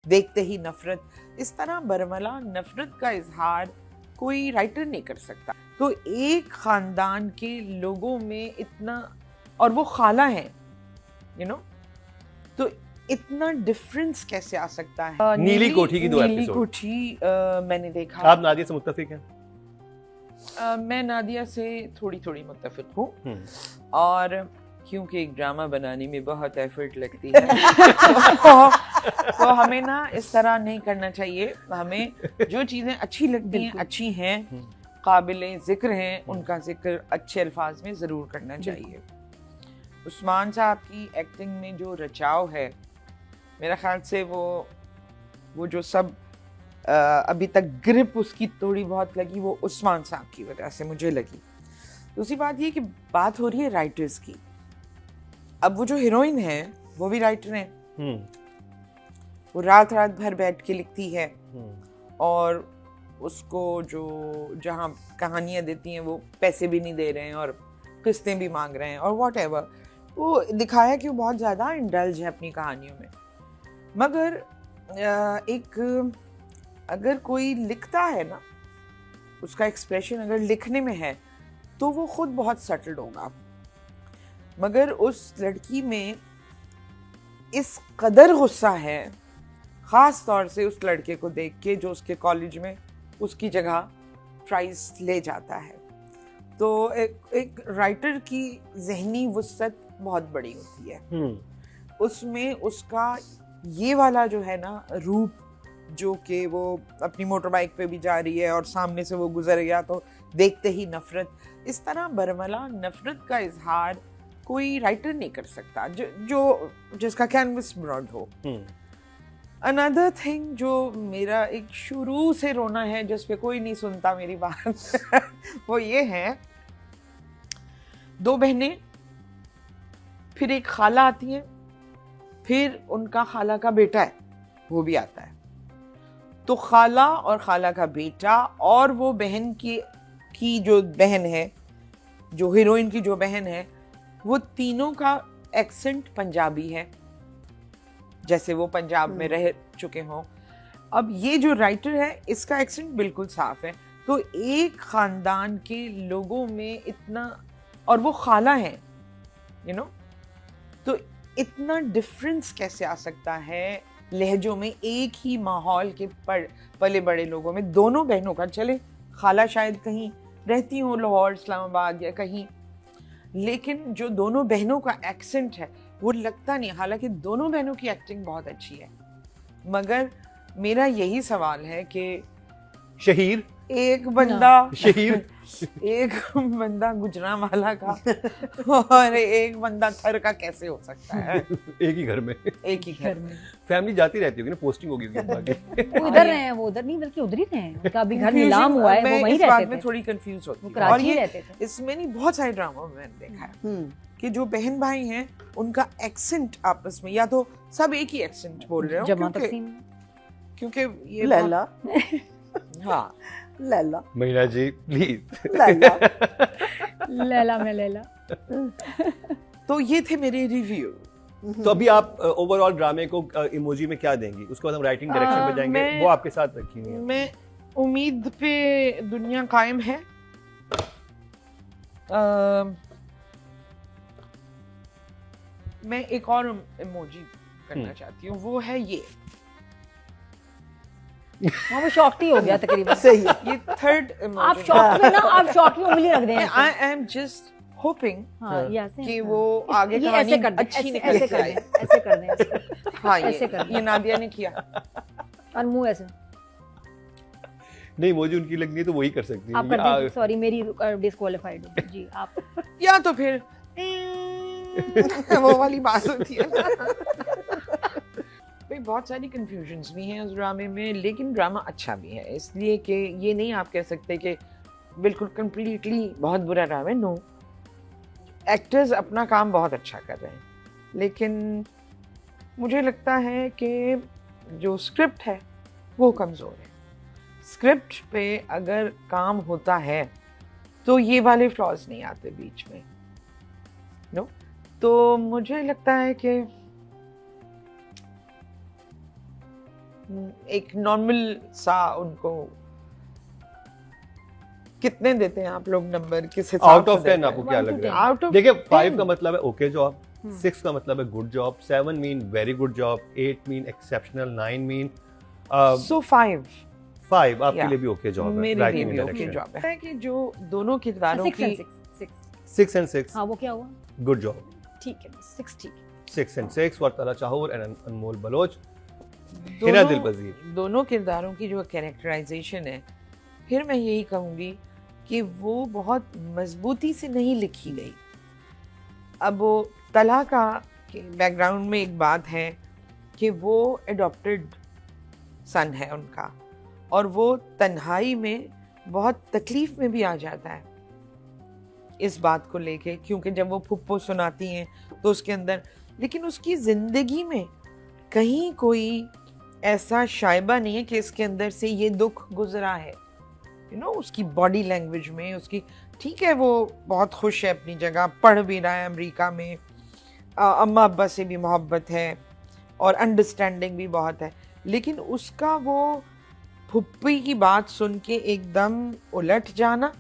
देखते ही नफरत, इस तरह बरमला नफरत का इजहार कोई राइटर नहीं कर सकता। तो एक खानदान के लोगों में इतना, और वो खाला है, यू नो, तो इतना डिफरेंस कैसे आ सकता है? नीली कोठी की 2 नीली एपिसोड कोठी मैंने देखा। आप नादिया से मुत्तफिक हैं? मैं नादिया से थोड़ी थोड़ी मुत्तफिक हूँ, और क्योंकि एक ड्रामा बनाने में बहुत एफर्ट लगती है तो हमें ना इस तरह नहीं करना चाहिए। हमें जो चीज़ें अच्छी लगती हैं, अच्छी हैं, काबिले ज़िक्र हैं, उनका जिक्र अच्छे अल्फाज में ज़रूर करना चाहिए। उस्मान साहब की एक्टिंग में जो रचाव है, मेरा ख्याल से वो जो सब अभी तक ग्रिप उसकी थोड़ी बहुत लगी, वो उस्मान साहब की वजह से मुझे लगी। दूसरी बात ये कि बात हो रही है राइटर्स की। अब वो जो हीरोइन है वो भी राइटर हैं, वो रात रात भर बैठ के लिखती है, और उसको जो जहाँ कहानियाँ देती हैं वो पैसे भी नहीं दे रहे हैं और किस्तें भी मांग रहे हैं और व्हाटएवर। वो दिखाया कि वो बहुत ज़्यादा इंडल्ज है अपनी कहानियों में। मगर अगर कोई लिखता है ना, उसका एक्सप्रेशन अगर लिखने में है तो वो खुद बहुत सटल्ड होगा। मगर उस लड़की में इस कदर गुस्सा है, ख़ास तौर से उस लड़के को देख के जो उसके कॉलेज में उसकी जगह प्राइज ले जाता है। तो एक राइटर की ज़हनी वुसअत बहुत बड़ी होती है। उसमें उसका ये वाला जो है ना रूप, जो कि वो अपनी मोटर बाइक पे भी जा रही है और सामने से वो गुजर गया तो देखते ही नफरत, इस तरह बरमला नफरत का इजहार कोई राइटर नहीं कर सकता जो जिसका कैनवस ब्रॉड हो। अनदर थिंग जो मेरा एक शुरू से रोना है, जिस पे कोई नहीं सुनता मेरी बात वो ये है, 2 बहनें, फिर एक खाला आती है, फिर उनका खाला का बेटा है वो भी आता है। तो खाला और खाला का बेटा और वो बहन की जो बहन है, जो हीरोइन की जो बहन है, वो तीनों का एक्सेंट पंजाबी है, जैसे वो पंजाब में रह चुके हों। अब ये जो राइटर है इसका एक्सेंट बिल्कुल साफ है। तो एक खानदान के लोगों में इतना, और वो खाला है, यू नो, तो इतना डिफरेंस कैसे आ सकता है लहजों में? एक ही माहौल के पले बड़े लोगों में, दोनों बहनों का, चले खाला शायद कहीं रहती हूँ लाहौर, इस्लामाबाद या कहीं, लेकिन जो दोनों बहनों का एक्सेंट है वो लगता नहीं। हालांकि दोनों बहनों की एक्टिंग बहुत अच्छी है, मगर मेरा यही सवाल है कि शहीर एक बंदा शहीर एक बंदा गुजरांवाला का और एक बंदा थर का कैसे हो सकता है एक ही घर में? एक ही घर में फैमिली जाती रहती होगी ना, पोस्टिंग होगी उसकी आगे। वो इधर रहे हैं, वो उधर नहीं बल्कि उधर ही रहे हैं, उनका अभी घर नीलाम हुआ है, वो वहीं रहते थे। मैं थोड़ी कंफ्यूज होती हूँ, और ये इसमें नहीं, बहुत सारे ड्रामा में मैंने देखा है कि जो बहन भाई हैं उनका एक्सेंट आपस में, या तो सब एक ही एक्सेंट बोल रहे हो, क्योंकि ये लैला हाँ लैला महिला जी प्लीज लैला में लैला। तो ये थे मेरे रिव्यू। तो अभी आप ओवरऑल ड्रामे को इमोजी में क्या देंगी? उसके बाद हम राइटिंग डायरेक्शन पे जाएंगे, वो आपके साथ रखी हुई है। मैं उम्मीद पे दुनिया कायम है। मैं एक और इमोजी करना चाहती हूँ, वो है ये। हाँ, वो शॉक ही हो गया तकरीबन। सही है। ये थर्ड इमोजी। आप शॉक में ना, आप शॉक में उंगली रख दें। आई एम जस्ट होपिंग कि वो आगे कहानी अच्छी निकल जाए। ऐसे कर दें। हाँ, ये नादिया ने किया। और मुंह ऐसे नहीं, इमोजी उनकी लगनी है तो वही कर सकती है। आप कर दीजिए, सॉरी मेरी डिस्क्वालीफाइड हो जी आप। या तो फिर वो वाली बात होती है। भाई बहुत सारी कंफ्यूजन्स भी हैं उस ड्रामे में, लेकिन ड्रामा अच्छा भी है, इसलिए कि ये नहीं आप कह सकते कि बिल्कुल कंप्लीटली बहुत बुरा ड्रामा है। नो, एक्टर्स अपना काम बहुत अच्छा कर रहे हैं, लेकिन मुझे लगता है कि जो स्क्रिप्ट है वो कमज़ोर है। स्क्रिप्ट पे अगर काम होता है तो ये वाले फ्लॉज नहीं आते बीच में। नो, तो मुझे लगता है कि एक नॉर्मल सा उनको कितने देते हैं आप लोग नंबर, किस हिसाब आउट से ऑफ 10 देते आपको हैं? क्या 1 to लग रहा 10. है? आउट ऑफ देखिए 5 10? का मतलब है ओके जॉब, 6 का मतलब है good job, 7 mean very good job, 8 mean exceptional, 9 mean so 5 5 आपके Yeah. लिए भी ओके जॉब है मेरे लिए राइटिंग भी ओके डायरेक्शन। जॉब है कि जो दोनों किरदारों 6 की and 6 6 and 6 हाँ वो क्या हुआ गुड जॉब, ठीक है 6 ठीक है 6 and 6 फॉर तला चाहूर एंड अनमोल बलोच, हिना दिल पजीर। दोनों किरदारों की जो कैरेक्टराइजेशन है, फिर मैं यही कहूँगी कि वो बहुत मजबूती से नहीं लिखी गई। अब वो तला का बैकग्राउंड में एक बात है कि वो एडॉप्टेड सन है उनका, और वो तन्हाई में बहुत तकलीफ में भी आ जाता है इस बात को लेके, क्योंकि जब वो फुप्पो सुनाती हैं तो उसके अंदर, लेकिन उसकी ज़िंदगी में कहीं कोई ऐसा शायबा नहीं है कि इसके अंदर से ये दुख गुजरा है। उसकी बॉडी लैंग्वेज में उसकी, ठीक है वो बहुत खुश है अपनी जगह, पढ़ भी रहा है अमेरिका में, अम्मा अब्बा से भी मोहब्बत है और अंडरस्टैंडिंग भी बहुत है, लेकिन उसका वो फुप्पी की बात सुन के एकदम उलट जाना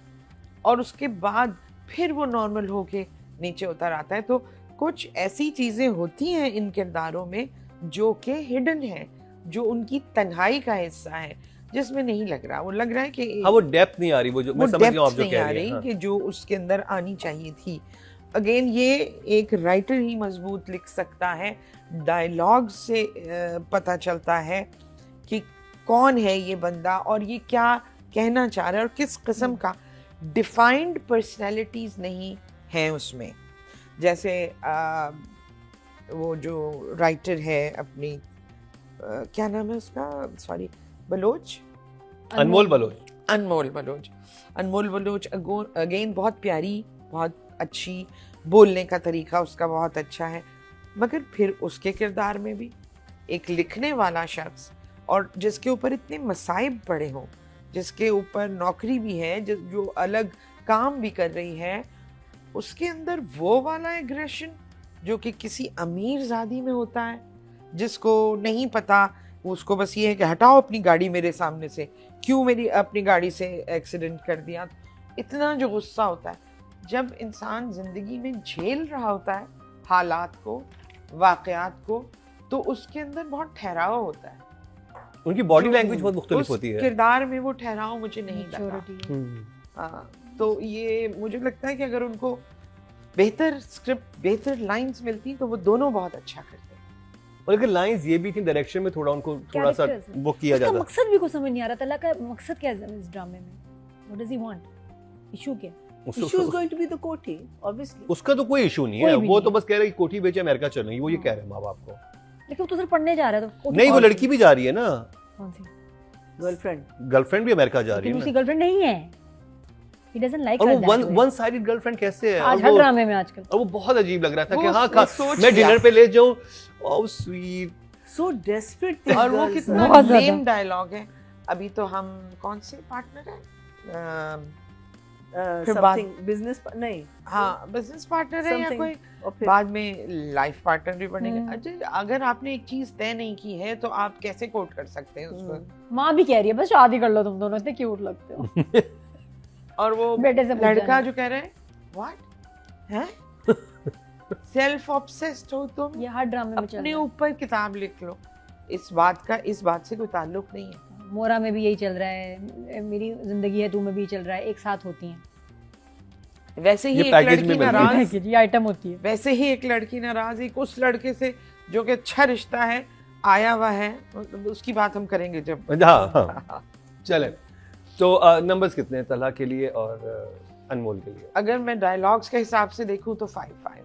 और उसके बाद फिर वो नॉर्मल होके नीचे उतर आता है। तो कुछ ऐसी चीज़ें होती हैं इन किरदारों में जो कि हिडन है, जो उनकी तन्हाई का हिस्सा है, जिसमें नहीं लग रहा। वो लग रहा है कि हाँ वो डेप्थ नहीं आ रही, वो जो मैं समझ गया आप जो कह रही हैं, कि जो उसके अंदर आनी चाहिए थी। अगेन ये एक राइटर ही मजबूत लिख सकता है, डायलॉग से पता चलता है कि कौन है ये बंदा और ये क्या कहना चाह रहा है, और किस किस्म का डिफाइंड पर्सनैलिटीज़ नहीं हैं उसमें। जैसे वो जो राइटर है अपनी क्या नाम है उसका, सॉरी, बलोच, अनमोल बलोच। अनमोल बलोच अगेन बहुत प्यारी, बहुत अच्छी, बोलने का तरीका उसका बहुत अच्छा है, मगर फिर उसके किरदार में भी एक लिखने वाला शख्स और जिसके ऊपर इतने मसाइब पड़े हों, जिसके ऊपर नौकरी भी है, जो अलग काम भी कर रही है, उसके अंदर वो वाला एग्रेशन जो कि किसी अमीर ज़ादी में होता है, जिसको नहीं पता, उसको बस ये है कि हटाओ अपनी गाड़ी मेरे सामने से, क्यों मेरी अपनी गाड़ी से एक्सीडेंट कर दिया। इतना जो गुस्सा होता है जब इंसान ज़िंदगी में झेल रहा होता है हालात को, वाक़यात को, तो उसके अंदर बहुत ठहराव होता है। उनकी बॉडी लैंग्वेज बहुत मुख्तलिफ होती है। किरदार में वो ठहराव मुझे नहीं लगा। तो ये मुझे लगता है कि अगर उनको बेहतर स्क्रिप्ट, बेहतर लाइंस मिलती तो वो दोनों बहुत अच्छा करते। और अगर लाइंस ये भी थी, डायरेक्शन में थोड़ा उनको थोड़ा सा वो किया जाता। मकसद भी को समझ नहीं आ रहा, तला का मकसद क्या है इस ड्रामे में? What does he want? Issue क्या? Issue is going to be the kothi obviously. उसका तो कोई इशू नहीं है, वो तो बस कह रहा है कि कोठी बेचे अमेरिका चलेंगी, वो ये कह रहे हैं माँ बाप को। लेकिन वो तो सिर्फ पढ़ने जा रहा है, तो नहीं वो लड़की भी जा रही है ना। कौन सी? गर्लफ्रेंड भी अमेरिका जा रही है। उसकी गर्लफ्रेंड नहीं है। He doesn't like और her वो that way. One sided girlfriend कैसे है? आज हर ड्रामे में आजकल। और वो बहुत अजीब लग रहा था कि वो हाँ सोच मैं लिया। डिनर पे ले जाऊं, ओह स्वीट, सो डेस्परेट। और वो कितना बहुत ज्यादा। लेम डायलॉग है। अभी तो हम कौन से पार्टनर हैं? फिर बाद- समथिंग बिजनेस नहीं, हाँ, बिजनेस पार्टनर है या Something. कोई और फिर बाद में लाइफ पार्टनर भी बनेगा। हम्म। अच्छा, अगर आपने एक चीज तय नहीं की है तो आप कैसे कोट कर सकते हैं उसको? माँ भी कह रही है बस शादी कर लो तुम दोनों, इतने क्यूट लगते हो। और वो बेटे से पूछ लड़का जाना। जो कह रहे हैं व्हाट है, सेल्फ ऑब्सेस्ड हो तुम, ये हर ड्रामे में चल अपने रहा है। ऊपर किताब लिख लो। इस बात से कोई ताल्लुक नहीं है। मोरा में भी यही चल रहा है, मेरी जिंदगी है तू में भी चल रहा है, एक साथ होती हैं। वैसे ही ये एक पैकेज में लड़की मिल रहा है। नाराज, ये आइटम होती है। वैसे ही एक लड़की नाराज एक उस लड़के से जो कि अच्छा रिश्ता है, आया हुआ है, उसकी बात हम करेंगे जब। हाँ चले। तो नंबर्स कितने हैं तला के लिए और अनमोल के लिए? अगर मैं डायलॉग्स के हिसाब से देखूं तो 5-5